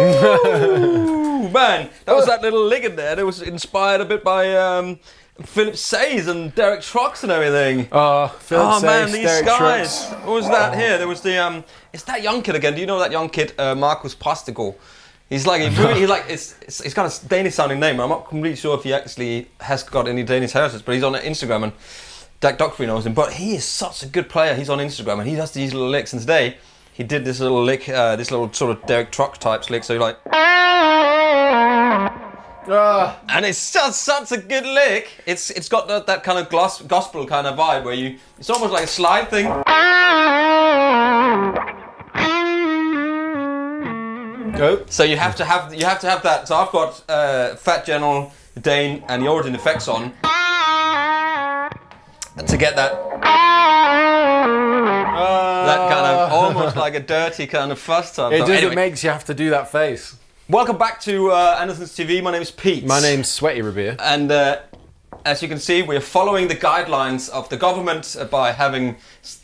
Ooh, man, that was that little lick in there. That was inspired a bit by Philip Says and Derek Trucks and everything. Philip Man, Says, these Derek guys. Trucks. What was that here? There was the it's that young kid again. Do you know that young kid, Marcus Pastico? He's like it's kind of Danish sounding name. I'm not completely sure if he actually has got any Danish heritage, but he's on Instagram and Jack Dockery knows him. But he is such a good player. He's on Instagram and he does these little licks. And today he did this little lick, this little sort of Derek Truck type lick. So you're like, and it's just such a good lick. It's got that kind of gospel kind of vibe where it's almost like a slide thing. Go. So you have to have that. So I've got Fat General, Dane, and the Origin effects on to get that kind of almost like a dirty kind of fuzz tone. It does. Anyway, It makes you have to do that face. welcome back to Andertons TV. My name is Pete. My name's Sweaty Rabea. And as you can see, we're following the guidelines of the government by having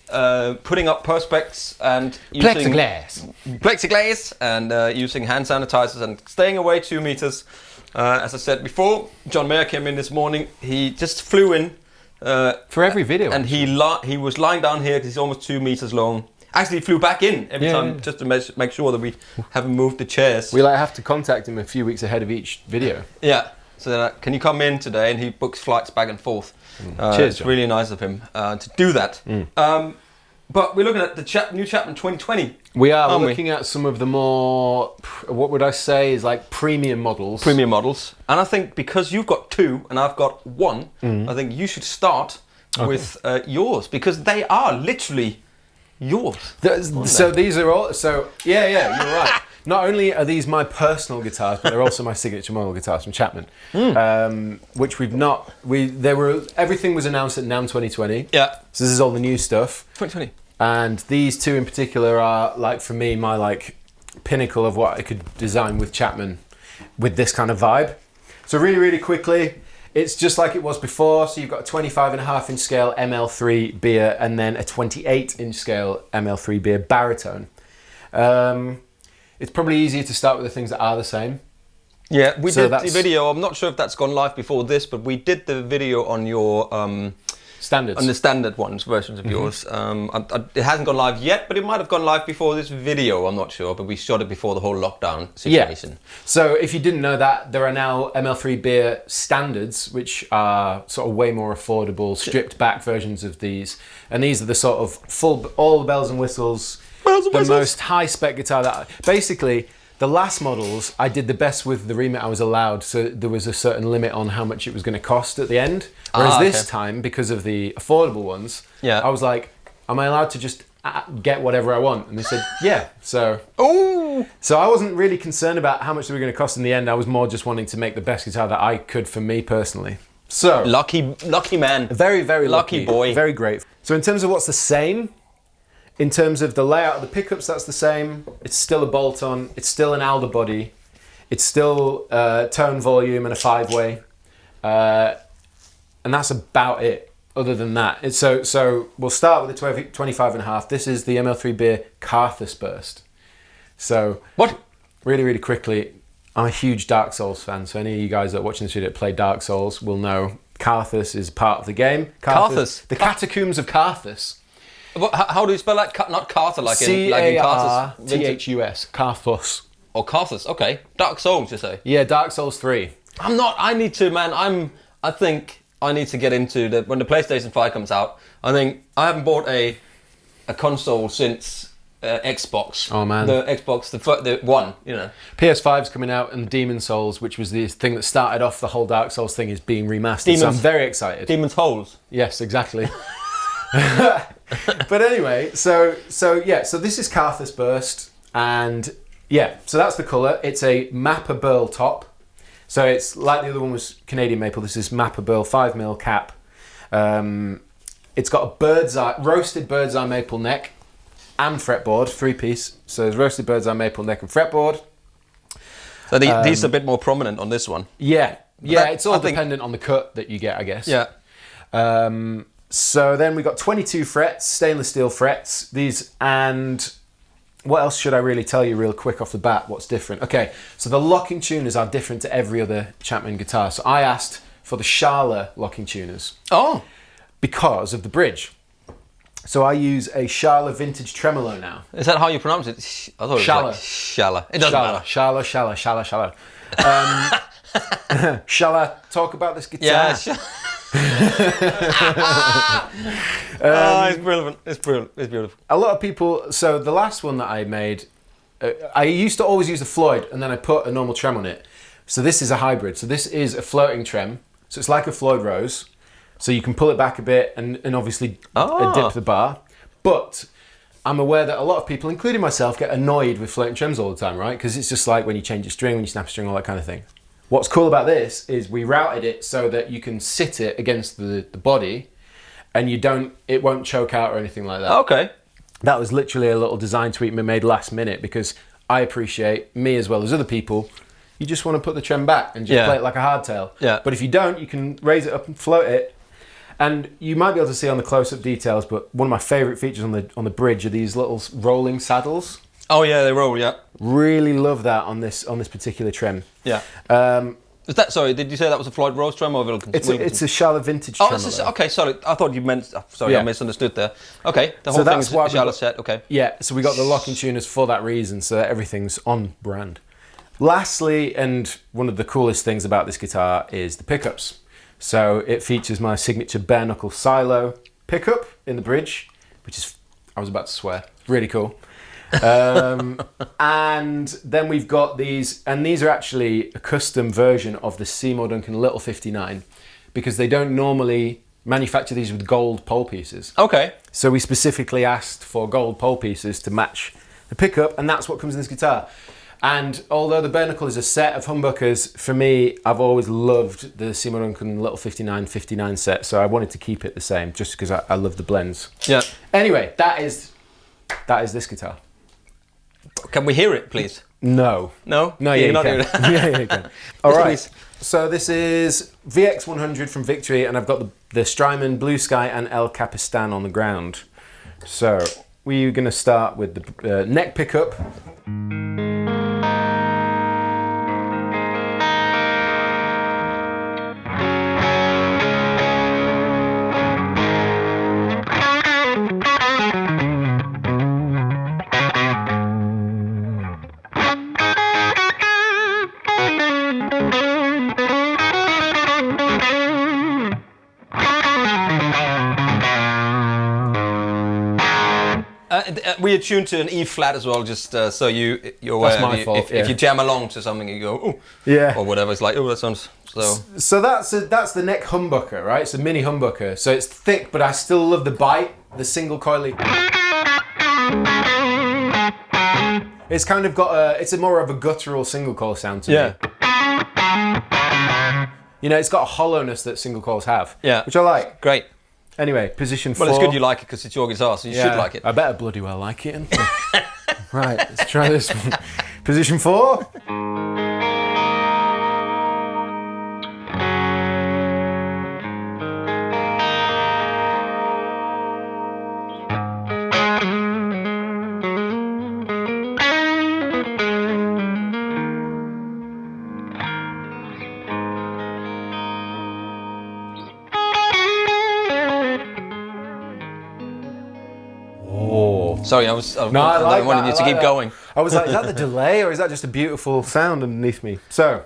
putting up perspex and using plexiglass and using hand sanitizers and staying away 2 meters. As I said before, John Mayer came in this morning. He just flew in For every video. and he was lying down here because he's almost 2 meters long. Actually, he flew back in every time just to make sure that we haven't moved the chairs. We have to contact him a few weeks ahead of each video. Yeah. So can you come in today? And he books flights back and forth. Cheers, It's John. really nice of him to do that. But we're looking at the new Chapman 2020. We are Aren't we? looking at some of the more, what would I say, is like premium models. Premium models. And I think because you've got 2 and I've got 1, I think you should start with yours because they are literally yours. So these are all. So yeah, you're right. Not only are these my personal guitars, but they're also my signature model guitars from Chapman, which everything was announced at NAMM 2020. Yeah. So this is all the new stuff. 2020. And these 2 in particular are, like, for me, my like pinnacle of what I could design with Chapman with this kind of vibe. So really, really quickly, it's just like it was before. So you've got a 25.5 inch scale ML3 beer and then a 28 inch scale ML3 beer baritone. It's probably easier to start with the things that are the same. Yeah, we did the video. I'm not sure if that's gone live before this, but we did the video on your standards. On the standard versions of yours. It hasn't gone live yet, but it might have gone live before this video. I'm not sure, but we shot it before the whole lockdown situation. Yeah. So if you didn't know that, there are now ML3 beer standards, which are sort of way more affordable, stripped back versions of these. And these are the sort of all the bells and whistles. The most high spec guitar that basically the last models I did the best with the remit I was allowed, so there was a certain limit on how much it was going to cost at the end. Whereas this time, because of the affordable ones, I was like, am I allowed to just get whatever I want? And they said, yeah. So I wasn't really concerned about how much they were going to cost in the end. I was more just wanting to make the best guitar that I could for me personally. So lucky man. Very, very lucky boy. Very great. So in terms of what's the same, in terms of the layout of the pickups, that's the same. It's still a bolt-on. It's still an Alder body. It's still tone volume and a 5-way. And that's about it, other than that. So we'll start with the 25.5. This is the ML3 Beer Carthus Burst. So really, really quickly, I'm a huge Dark Souls fan. So any of you guys that are watching this video that play Dark Souls will know Carthus is part of the game. Carthus? The Catacombs of Carthus. How do you spell that? Not Carter, like in Carthus. C-A-R-T-H-U-S. Carthus. Oh, Carthus. Okay. Dark Souls, you say? Yeah, Dark Souls 3. I need to, man. I think I need to get into when the PlayStation 5 comes out. I think I haven't bought a console since Xbox. Oh man, the Xbox, the one, you know. PS5's coming out, and Demon Souls, which was the thing that started off the whole Dark Souls thing, is being remastered. So I'm very excited. Demon's Holes. Yes, exactly. But anyway, so this is Carthus Burst, and so that's the colour. It's a Mappa Burl top. So it's like the other one was Canadian maple. This is Mappa Burl 5mm cap. It's got a roasted bird's eye maple neck and fretboard, 3-piece. So there's roasted bird's eye maple neck and fretboard. So these are a bit more prominent on this one. Yeah, it's all dependent on the cut that you get, I guess. Yeah. So then we got 22 frets, stainless steel frets. These, and what else should I really tell you real quick off the bat? What's different? Okay, so the locking tuners are different to every other Chapman guitar. So I asked for the Schala locking tuners. Oh. Because of the bridge. So I use a Schala vintage tremolo now. Is that how you pronounce it? I thought it was like Schala. It doesn't matter. Schala. Shall I talk about this guitar? Yeah. It's brilliant. It's brilliant. It's beautiful. A lot of people. So the last one that I made, I used to always use the Floyd, and then I put a normal trem on it. So this is a hybrid. So this is a floating trem. So it's like a Floyd Rose. So you can pull it back a bit and obviously dip the bar. But I'm aware that a lot of people, including myself, get annoyed with floating trems all the time, right? Because it's just like when you change a string, when you snap a string, all that kind of thing. What's cool about this is we routed it so that you can sit it against the body and it won't choke out or anything like that. Okay. That was literally a little design tweak we made last minute because I appreciate, me as well as other people, you just want to put the trem back and just play it like a hardtail. Yeah. But if you don't, you can raise it up and float it. And you might be able to see on the close-up details, but one of my favourite features on the bridge are these little rolling saddles. Oh yeah, they roll. Yeah. Really love that on this particular trem. Yeah. Is that, sorry, did you say that was a Floyd Rose trem or Wilkinson? It's a Schala vintage tremolo. Okay, sorry. I thought you meant... Sorry, I misunderstood there. Okay, the whole thing is Schala set, okay. Yeah, so we got the locking tuners for that reason, so that everything's on brand. Lastly, and one of the coolest things about this guitar is the pickups. So it features my signature bare knuckle silo pickup in the bridge, which is, I was about to swear, really cool. And then we've got these, and these are actually a custom version of the Seymour Duncan Little 59 because they don't normally manufacture these with gold pole pieces. Okay. So we specifically asked for gold pole pieces to match the pickup, and that's what comes in this guitar. And although the bare knuckle is a set of humbuckers, for me, I've always loved the Seymour Duncan Little 59 set, so I wanted to keep it the same just because I love the blends. Yeah. Anyway, that is this guitar. Can we hear it, please? No. No? No, you can. Yeah, you can. All right. Please. So this is VX100 from Victory, and I've got the Strymon Blue Sky and El Capistan on the ground. So we're going to start with the neck pickup. We are tuned to an E flat as well, just so you're aware. That's my fault. If you jam along to something, you go, ooh, yeah, or whatever. It's like, oh, that sounds so. So that's the neck humbucker, right? It's a mini humbucker. So it's thick, but I still love the bite, the single coily. It's kind of got it's more of a guttural single coil sound to me. You know, it's got a hollowness that single coils have. Yeah, which I like. Great. Anyway, position 4. Well, it's good you like it because it's your guitar, so you should like it. I better bloody well like it. Right, let's try this one. Position 4. Sorry, I wanted you to keep going. I was like, is that the delay or is that just a beautiful sound underneath me? So,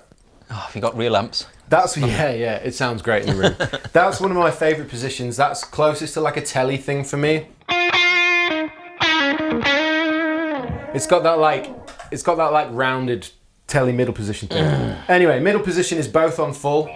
have you got real amps? That's yeah. It sounds great in the room. That's one of my favourite positions. That's closest to like a telly thing for me. It's got that like rounded telly middle position thing. Anyway, middle position is both on full.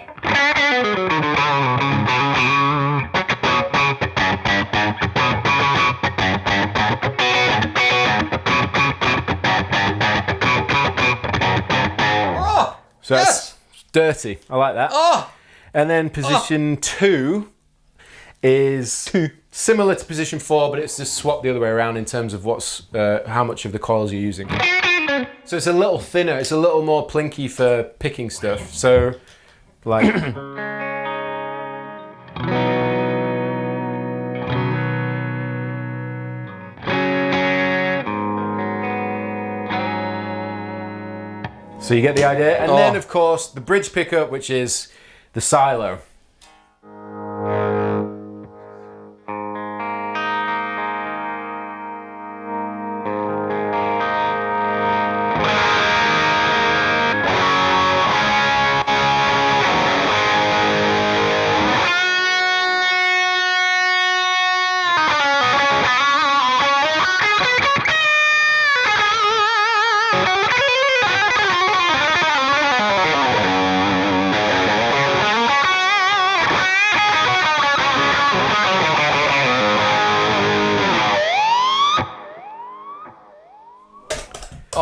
So that's dirty. I like that. Oh! And then position 2 is similar to position 4, but it's just swapped the other way around in terms of how much of the coils you're using. So it's a little thinner. It's a little more plinky for picking stuff. So, like. So you get the idea. And then, of course, the bridge pickup, which is the silo.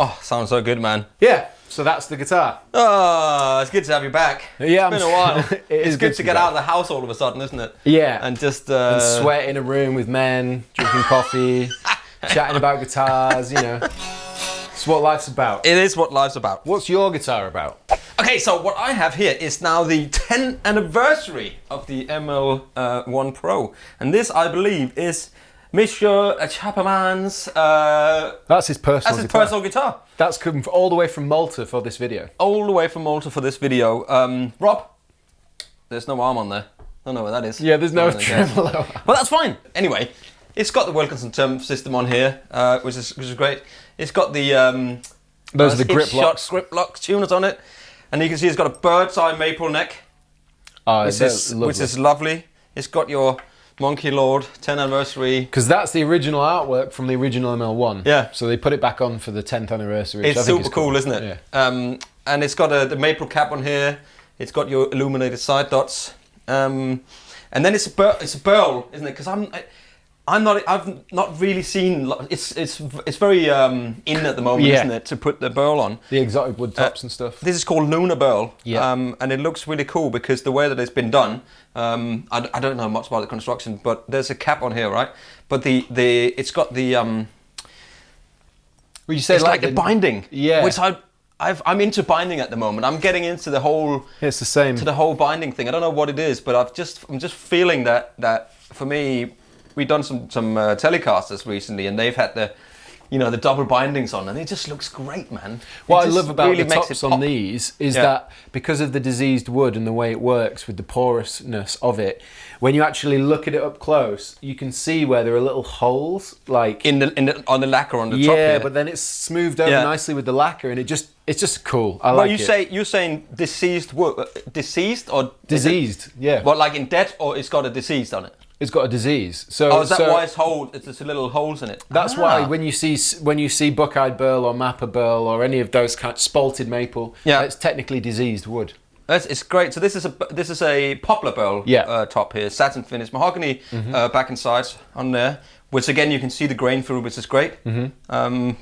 Oh, sounds so good, man. Yeah, so that's the guitar. Oh, it's good to have you back. Yeah, it's been a while. It's good to get out of the house all of a sudden, isn't it? Yeah. And just and sweat in a room with men, drinking coffee, chatting about guitars, you know. It's what life's about. It is what life's about. What's your guitar about? Okay, so what I have here is now the 10th anniversary of the ML1 Pro. And this, I believe, is Monsieur Chapman's That's his personal guitar. That's come all the way from Malta for this video. All the way from Malta for this video. Rob, there's no arm on there. I don't know what that is. Yeah, there's no tremolo. Well, that's fine. Anyway, it's got the Wilkinson term system on here, which is great. It's got the those are the grip lock tuners on it, and you can see it's got a bird's eye maple neck, which is lovely. It's got your Monkey Lord 10th anniversary. Because that's the original artwork from the original ML1. Yeah. So they put it back on for the 10th anniversary. It's super cool, isn't it? Yeah. And it's got the maple cap on here. It's got your illuminated side dots. And then it's a burl, isn't it? Because I've not really seen. It's very in at the moment, isn't it? To put the burl on. The exotic wood tops and stuff. This is called Lunar Burl. Yeah. And it looks really cool because the way that it's been done. I don't know much about the construction, but there's a cap on here, right? But it's got the Well, you say it's like the binding. Yeah. Which I'm into binding at the moment. I'm getting into the whole. It's the same. To the whole binding thing. I don't know what it is, but I'm just feeling that for me, we've done some Telecasters recently, and they've had the double bindings on, and it just looks great, man. What I love about the tops on these is that because of the diseased wood and the way it works with the porousness of it, when you actually look at it up close, you can see where there are little holes, like on the lacquer on the top. Yeah, but then it's smoothed over nicely with the lacquer, and it's just cool. I like it. You're saying diseased wood, diseased or diseased? Yeah. What, like in dead, or it's got a diseased on it? It's got a disease. So is that why it's just little holes in it? That's why when you see buck-eyed burl or mappa burl or any of those kind of spalted maple, it's technically diseased wood. It's great. So this is a poplar burl top here, satin finish, mahogany back and sides on there, which again you can see the grain through, which is great. I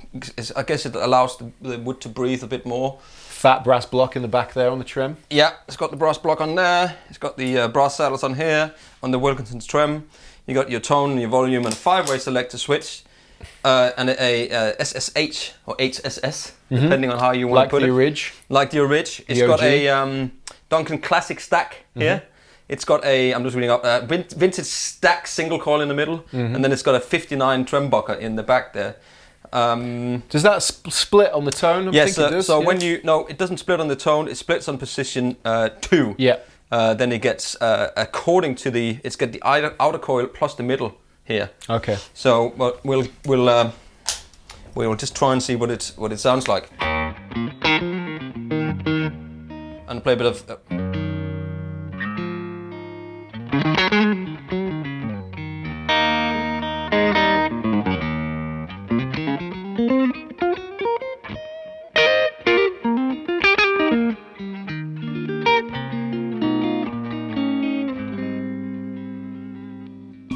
guess it allows the wood to breathe a bit more. Fat brass block in the back there on the trim. Yeah, it's got the brass block on there. It's got the brass saddles on here, on the Wilkinson's trim. You got your tone, your volume, and a 5-way selector switch, and a SSH or HSS, depending on how you want to put it. Like the Ridge. It's got a Duncan Classic stack here. It's got I'm just reading up, vintage stack single coil in the middle, and then it's got a 59 trembucker in the back there. Does that split on the tone? Yes, when it doesn't split on the tone, it splits on position 2. Yeah. Then it gets, according to it's got the outer coil plus the middle here. Okay. So we'll just try and see what it sounds like. And play a bit of...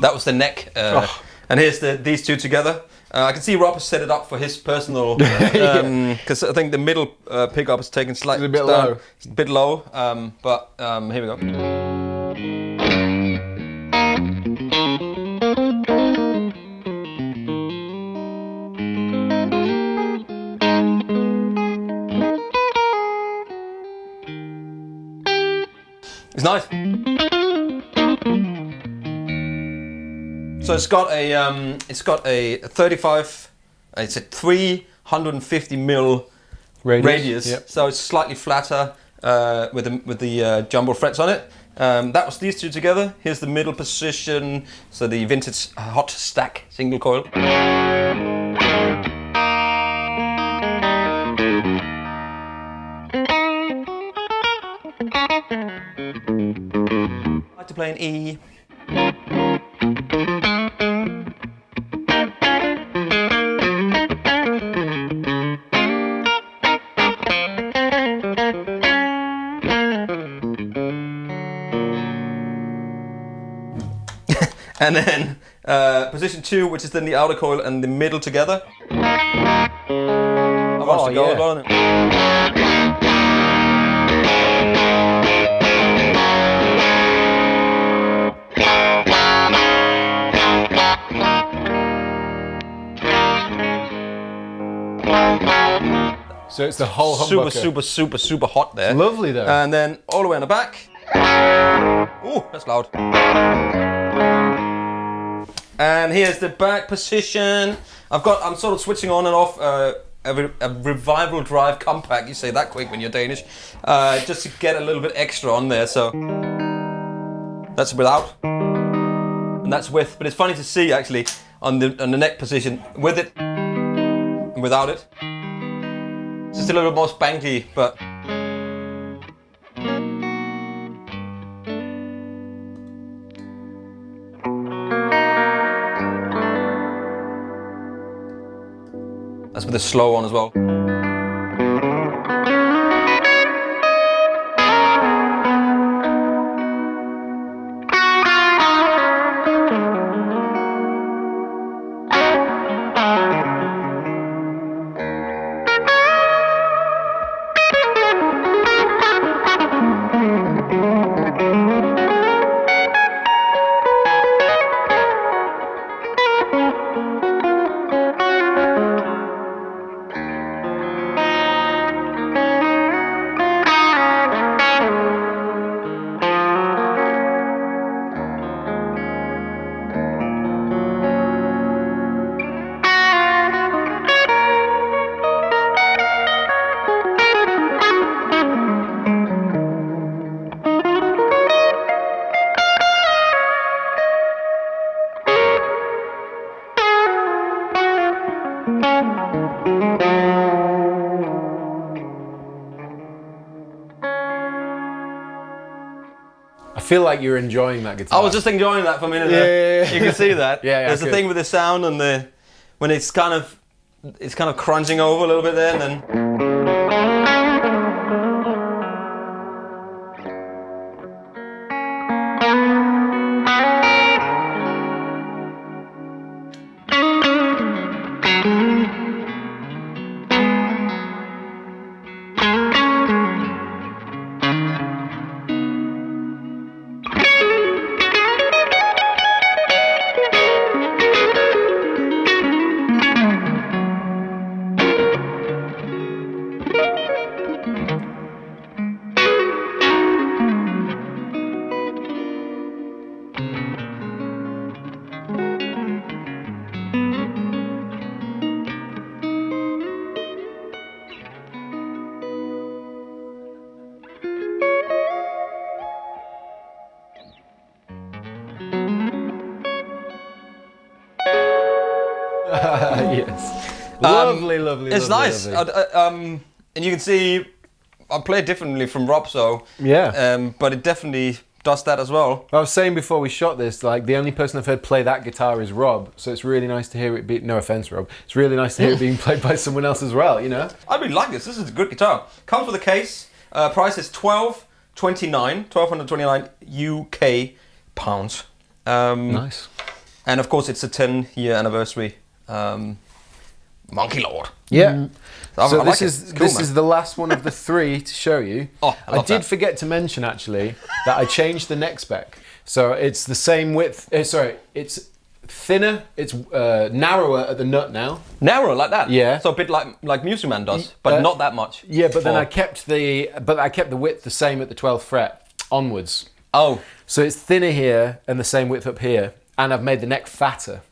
That was the neck, and here's these two together. I can see Rob has set it up for his personal, because I think the middle pickup is taken slightly down. It's a bit low, but here we go. It's nice. So it's got a 35. It's a 350 mil radius. Yep. So it's slightly flatter with the jumbo frets on it. That was these two together. Here's the middle position. So the vintage hot stack single coil. I like to play an E. And then position 2, which is then the outer coil and the middle together. I want to go on it. So it's the whole humbucker. Super hot there. Lovely though. And then all the way on the back. Ooh, that's loud. And here's the back position. I'm sort of switching on and off a revival drive compact. You say that quick when you're Danish, just to get a little bit extra on there. So that's without, and that's with. But it's funny to see actually on the neck position with it and without it. It's just a little bit more spanky, but. That's with the slow on as well. I feel like you're enjoying that guitar. I was just enjoying that for a minute. Yeah. You can see that. Yeah, There's a thing with the sound and when it's kind of crunching over a little bit there, and then. Yes. Lovely. It's nice. Lovely. And you can see I play it differently from Rob, so Yeah. but it definitely does that as well. I was saying before we shot this, like the only person I've heard play that guitar is Rob, so it's really nice to hear it be. No offense, Rob. It's really nice to hear it being played by someone else as well. You know. I really like this. This is a good guitar. Comes with a case. Price is $1,229 UK pounds. Nice. And of course, it's a 10-year anniversary. Monkey Lord. Yeah. So I this is the last one of the three to show you. Oh, I did forget to mention actually that I changed the neck spec. So it's the same width. It's thinner. It's narrower at the nut now. Narrow like that. Yeah. So a bit like Music Man does, but not that much. Yeah, but then I kept the width the same at the 12th fret onwards. Oh, So it's thinner here and the same width up here, and I've made the neck fatter.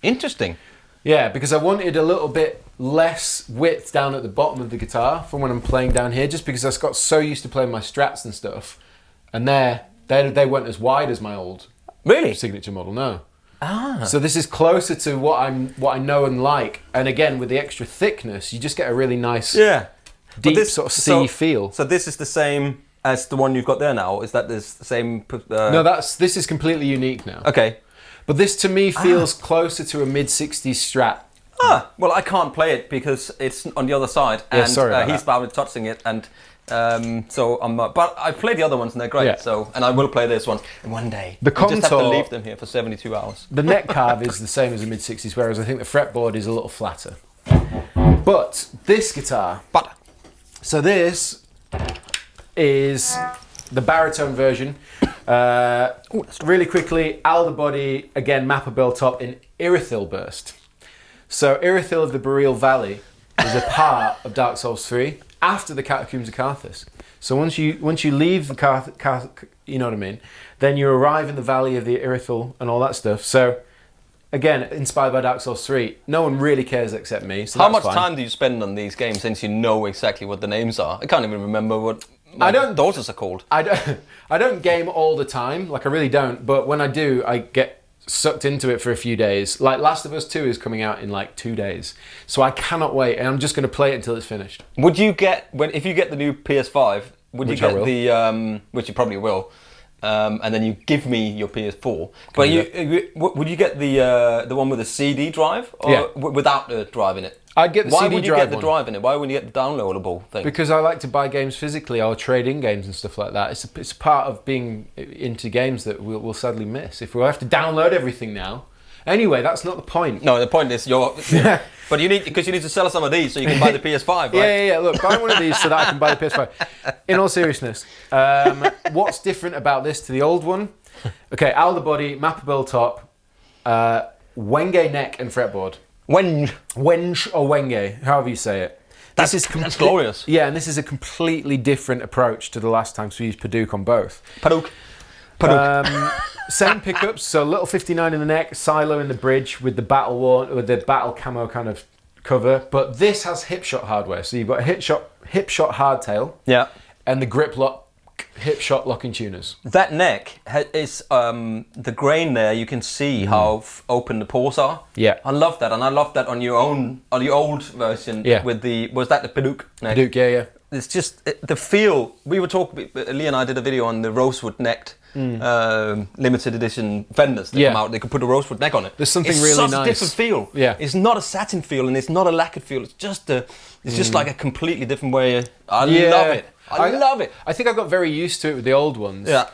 interesting. Yeah, because I wanted a little bit less width down at the bottom of the guitar from when I'm playing down here, just because I got so used to playing my Strats and stuff, and they weren't as wide as my old signature model. No. So this is closer to what I know and like, and again with the extra thickness, you just get a really nice, deep sort of C feel. So this is the same as the one you've got there now. Is that the same? No, this is completely unique now. Okay, but this to me feels closer to a mid-60s Strat. Well, I can't play it because it's on the other side, and he's probably touching it, and so I'm not. But I played the other ones and they're great. Yeah. So, and I will play this one one day. The contour, I just have to leave them here for 72 hours. The neck carve is the same as the mid-60s, whereas I think the fretboard is a little flatter. But this guitar, so this is the baritone version. Really quickly, alder body, again, Mappa Bill top in Irithyll burst. So Irithyll of the Boreal Valley is a part of Dark Souls 3 after the Catacombs of Carthus. So once you leave the you know what I mean, then you arrive in the Valley of the Irithyll and all that stuff. So again, inspired by Dark Souls 3. No one really cares except me. So how much time do you spend on these games since you know exactly what the names are? I can't even remember what my daughters are called. I don't game all the time, like I really don't. But when I do, I get sucked into it for a few days. Like Last of Us 2 is coming out in like 2 days, so I cannot wait, and I'm just going to play it until it's finished. Would you get if you get the new PS5? Would you get the which you probably will, and then you give me your PS4? But would you get the one with the CD drive or without the drive in it? I'd get the Why CD would you drive get the drive in it? Why wouldn't you get the downloadable thing? Because I like to buy games physically or trade in games and stuff like that. It's part of being into games that we'll sadly miss if we have to download everything now. Anyway, that's not the point. No, the point is but you need to sell some of these so you can buy the PS5, right? Yeah. Look, buy one of these so that I can buy the PS5. In all seriousness, what's different about this to the old one? Okay, alder body, Mappa Bill top, Wenge neck and fretboard. Wenge or Wenge, however you say it. That's glorious. Yeah, and this is a completely different approach to the last time, so we used Paduk on both. Paduk. Same pickups, so little 59 in the neck, silo in the bridge with the battle camo kind of cover. But this has hip shot hardware, so you've got a hip shot hardtail. Yeah. And the grip lock hip shot locking tuners. That neck is the grain there. You can see how open the pores are. Yeah, I love that, and I love that on your old version. Yeah. With was that the Paduk neck? Paduk, yeah. It's just the feel. We were talking. Lee and I did a video on the rosewood necked limited edition fenders that come out. They could put a rosewood neck on it. There's something really nice. It's such a different feel. Yeah, it's not a satin feel, and it's not a lacquered feel. It's just just like a completely different way. I love it. I love it. I think I got very used to it with the old ones. Yeah.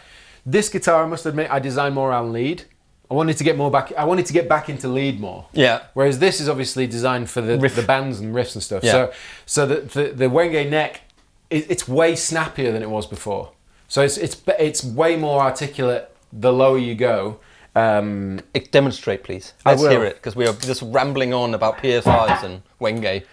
This guitar, I must admit, I designed more around lead. I wanted to get back into lead more. Yeah. Whereas this is obviously designed for the bands and riffs and stuff. Yeah. So the Wenge neck, it's way snappier than it was before. So it's way more articulate the lower you go. Demonstrate, please. Let's hear it, because we are just rambling on about PS5s and Wenge.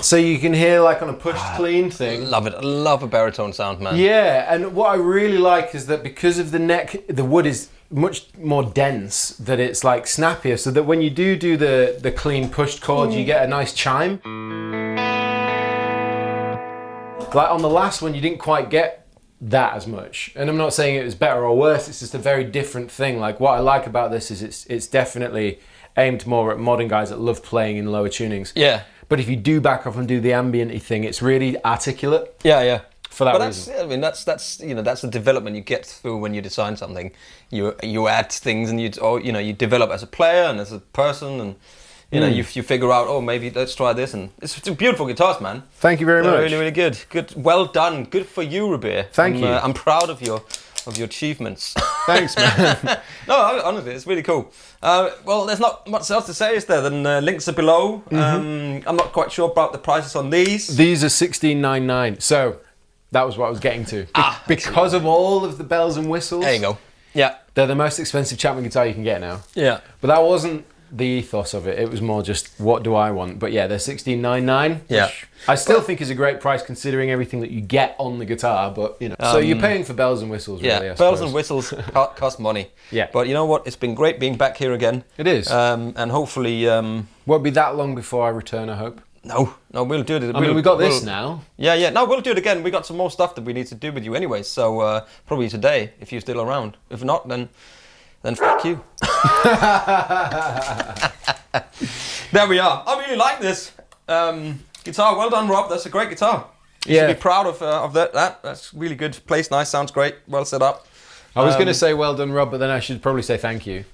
So you can hear like on a pushed clean thing. Love it. I love a baritone sound, man. Yeah, and what I really like is that because of the neck, the wood is much more dense, that it's like snappier, so that when you do the clean pushed chord, you get a nice chime. Like on the last one, you didn't quite get that as much. And I'm not saying it was better or worse, it's just a very different thing. Like what I like about this is it's definitely aimed more at modern guys that love playing in lower tunings. Yeah. But if you do back off and do the ambient-y thing, it's really articulate. Yeah, yeah. for that But reason. I mean, that's that's the development you get through when you design something. You add things and you develop as a player and as a person, and you figure out, oh, maybe let's try this, and it's beautiful guitars, man. Thank you very much. Really, really good. Good, well done. Good for you, Rabea. Thank you. I'm proud of your achievements. Thanks, man. No, honestly, it's really cool. Well, there's not much else to say, is there? Than links are below. I'm not quite sure about the prices on these. These are $16.99. So that was what I was getting to. Because of all of the bells and whistles. There you go. Yeah. They're the most expensive Chapman guitar you can get now. Yeah. But that wasn't the ethos of it. It was more just, what do I want? But yeah, they're $16.99. Yeah. Which I still think is a great price considering everything that you get on the guitar. But so you're paying for bells and whistles, really. Yeah, I bells suppose. and whistles cost money. Yeah. But you know what? It's been great being back here again. It is. And hopefully... Won't be that long before I return, I hope. No, we'll do it. I mean, we got this now. Yeah. No, we'll do it again. We got some more stuff that we need to do with you anyway. So probably today, if you're still around. If not, then fuck you. There we are. I really like this guitar. Well done, Rob. That's a great guitar. You should be proud of that. That's really good. Plays nice. Sounds great. Well set up. I was going to say well done, Rob, but then I should probably say thank you.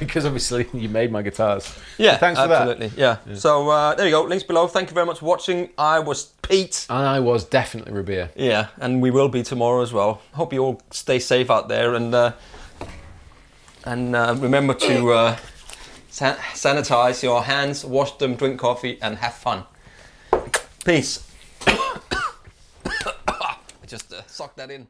Because obviously you made my guitars. Yeah, so thanks for absolutely. that. Yeah. So there you go. Links below. Thank you very much for watching. I was Pete. And I was definitely Rabea. Yeah, and we will be tomorrow as well. Hope you all stay safe out there, and remember to sanitize your hands, wash them, drink coffee, and have fun. Peace. I just sucked that in.